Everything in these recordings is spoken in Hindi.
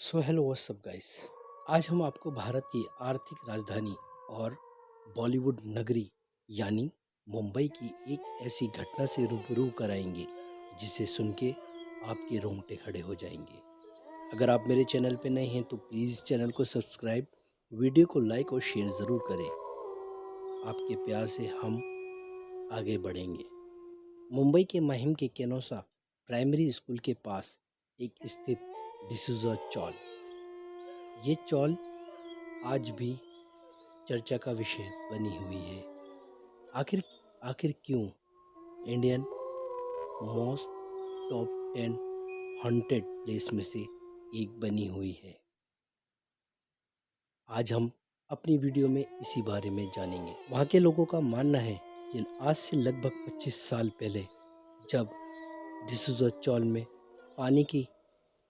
So hello what's up guys. आज हम आपको भारत की आर्थिक राजधानी और बॉलीवुड नगरी यानी मुंबई की एक ऐसी घटना से रूबरू कराएंगे जिसे सुन के आपके रोंगटे खड़े हो जाएंगे। अगर आप मेरे चैनल पे नए हैं तो प्लीज़ चैनल को सब्सक्राइब, वीडियो को लाइक और शेयर ज़रूर करें। आपके प्यार से हम आगे बढ़ेंगे। मुंबई के महिम के केनोसा प्राइमरी स्कूल के पास एक स्थित डिसूजा चौल। ये चौल आज भी चर्चा का विषय बनी हुई है। आखिर आखिर क्यों Indian most top 10 haunted place में से एक बनी हुई है। आज हम अपनी वीडियो में इसी बारे में जानेंगे। वहाँ के लोगों का मानना है कि आज से लगभग 25 साल पहले जब डिसूजा चौल में पानी की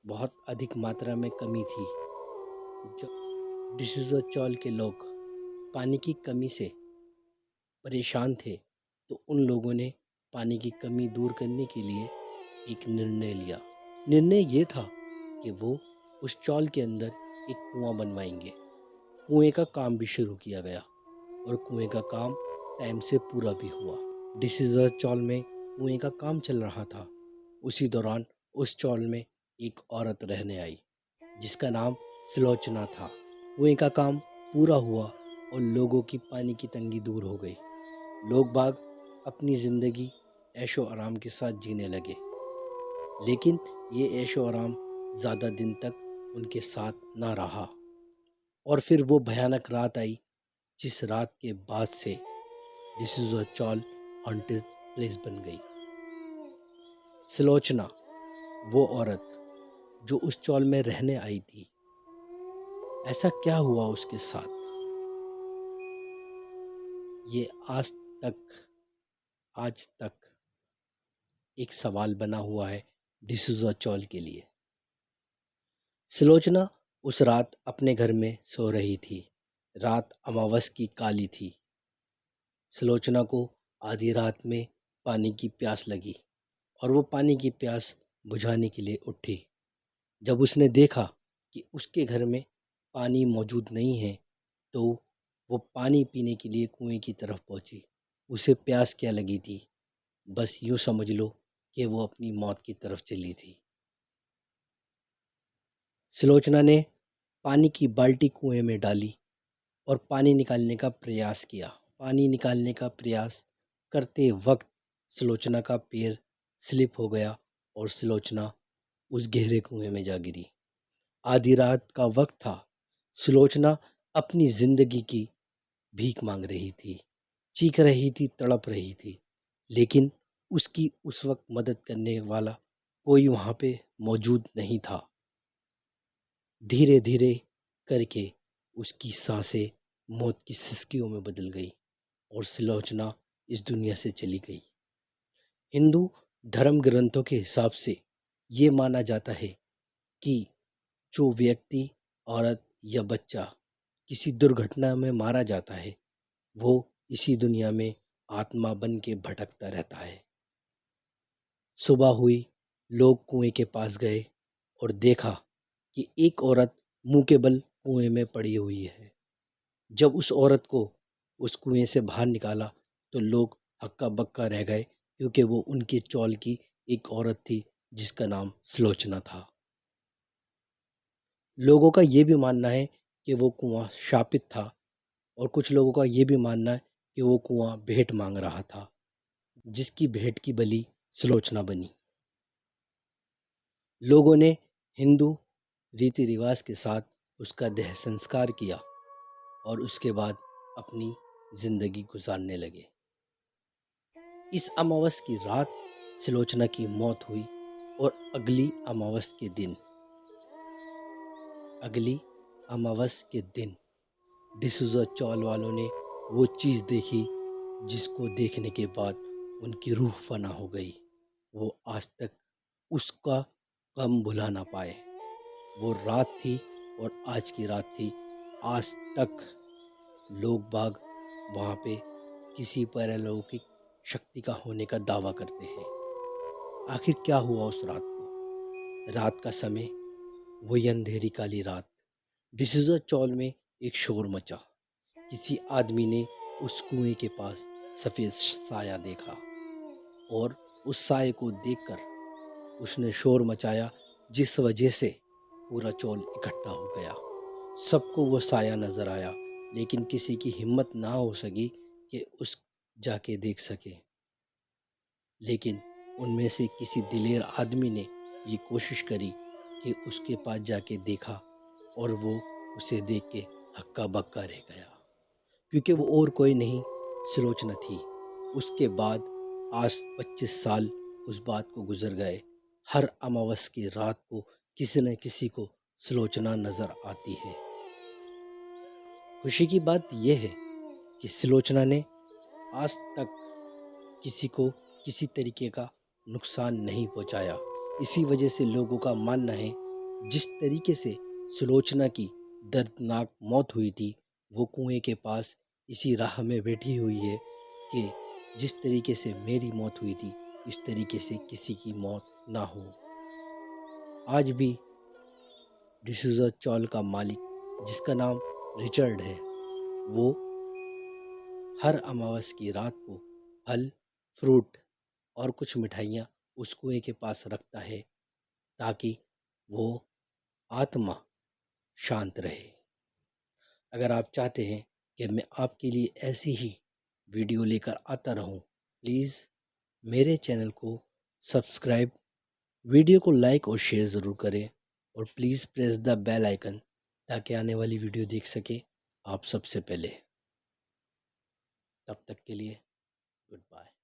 बहुत अधिक मात्रा में कमी थी, जब डिसूजा चौल के लोग पानी की कमी से परेशान थे तो उन लोगों ने पानी की कमी दूर करने के लिए एक निर्णय लिया। निर्णय ये था कि वो उस चौल के अंदर एक कुआं बनवाएंगे। कुएं का काम भी शुरू किया गया और कुएं का काम टाइम से पूरा भी हुआ। डिसीजर चौल में कुएं का काम चल रहा था। उसी दौरान उस चौल में एक औरत रहने आई जिसका नाम सुलोचना था। कुएं का काम पूरा हुआ और लोगों की पानी की तंगी दूर हो गई। लोग बाग अपनी ज़िंदगी ऐशो आराम के साथ जीने लगे, लेकिन ये ऐशो आराम ज़्यादा दिन तक उनके साथ ना रहा और फिर वो भयानक रात आई जिस रात के बाद से डिसूजा चौल हॉन्टेड प्लेस बन गई। सुलोचना, वो औरत जो उस चौल में रहने आई थी, ऐसा क्या हुआ उसके साथ, ये आज तक एक सवाल बना हुआ है डिसूजा चौल के लिए। सुलोचना उस रात अपने घर में सो रही थी। रात अमावस की काली थी। सुलोचना को आधी रात में पानी की प्यास लगी और वो पानी की प्यास बुझाने के लिए उठी। जब उसने देखा कि उसके घर में पानी मौजूद नहीं है तो वो पानी पीने के लिए कुएं की तरफ पहुंची। उसे प्यास क्या लगी थी, बस यूँ समझ लो कि वो अपनी मौत की तरफ चली थी। सुलोचना ने पानी की बाल्टी कुएं में डाली और पानी निकालने का प्रयास किया। पानी निकालने का प्रयास करते वक्त सुलोचना का पैर स्लिप हो गया और सुलोचना उस गहरे कुएं में जा गिरी। आधी रात का वक्त था। सुलोचना अपनी जिंदगी की भीख मांग रही थी, चीख रही थी, तड़प रही थी, लेकिन उसकी उस वक्त मदद करने वाला कोई वहाँ पे मौजूद नहीं था। धीरे धीरे करके उसकी सांसें मौत की सिसकियों में बदल गई और सुलोचना इस दुनिया से चली गई। हिंदू धर्म ग्रंथों के हिसाब से ये माना जाता है कि जो व्यक्ति, औरत या बच्चा किसी दुर्घटना में मारा जाता है वो इसी दुनिया में आत्मा बन के भटकता रहता है। सुबह हुई, लोग कुएं के पास गए और देखा कि एक औरत मुंह के बल कुएं में पड़ी हुई है। जब उस औरत को उस कुएं से बाहर निकाला तो लोग हक्का बक्का रह गए क्योंकि वो उनके चौल की एक औरत थी जिसका नाम सुलोचना था। लोगों का ये भी मानना है कि वो कुआं शापित था और कुछ लोगों का ये भी मानना है कि वो कुआं भेंट मांग रहा था, जिसकी भेंट की बलि सुलोचना बनी। लोगों ने हिंदू रीति रिवाज के साथ उसका देह संस्कार किया और उसके बाद अपनी जिंदगी गुजारने लगे। इस अमावस की रात सुलोचना की मौत हुई और अगली अमावस के दिन डिसूजा चौल वालों ने वो चीज़ देखी जिसको देखने के बाद उनकी रूह फना हो गई। वो आज तक उसका गम भुला ना पाए। वो रात थी और आज की रात थी। आज तक लोग बाग वहाँ पे किसी पारलौकिक शक्ति का होने का दावा करते हैं। आखिर क्या हुआ उस रात को? रात का समय वही अंधेरी काली रात। डिसूजा चौल में एक शोर मचा। किसी आदमी ने उस कुएं के पास सफ़ेद साया देखा और उस साये को देखकर उसने शोर मचाया, जिस वजह से पूरा चौल इकट्ठा हो गया। सबको वो साया नज़र आया, लेकिन किसी की हिम्मत ना हो सकी कि उस जाके देख सके। लेकिन उनमें से किसी दिलेर आदमी ने ये कोशिश करी कि उसके पास जाके देखा, और वो उसे देख के हक्का बक्का रह गया, क्योंकि वो और कोई नहीं, सुलोचना थी। उसके बाद आज 25 साल उस बात को गुजर गए। हर अमावस की रात को किसी न किसी को सुलोचना नज़र आती है। खुशी की बात यह है कि सुलोचना ने आज तक किसी को किसी तरीके का नुकसान नहीं पहुंचाया। इसी वजह से लोगों का मानना है, जिस तरीके से सुलोचना की दर्दनाक मौत हुई थी, वो कुएं के पास इसी राह में बैठी हुई है कि जिस तरीके से मेरी मौत हुई थी, इस तरीके से किसी की मौत ना हो। आज भी डिसूजा चौल का मालिक, जिसका नाम रिचर्ड है, वो हर अमावस की रात को फल, फ्रूट और कुछ मिठाइयाँ उस कुएं के पास रखता है, ताकि वो आत्मा शांत रहे। अगर आप चाहते हैं कि मैं आपके लिए ऐसी ही वीडियो लेकर आता रहूं, प्लीज़ मेरे चैनल को सब्सक्राइब, वीडियो को लाइक और शेयर ज़रूर करें, और please press the bell icon, ताकि आने वाली वीडियो देख सके आप सबसे पहले। तब तक के लिए गुड बाय।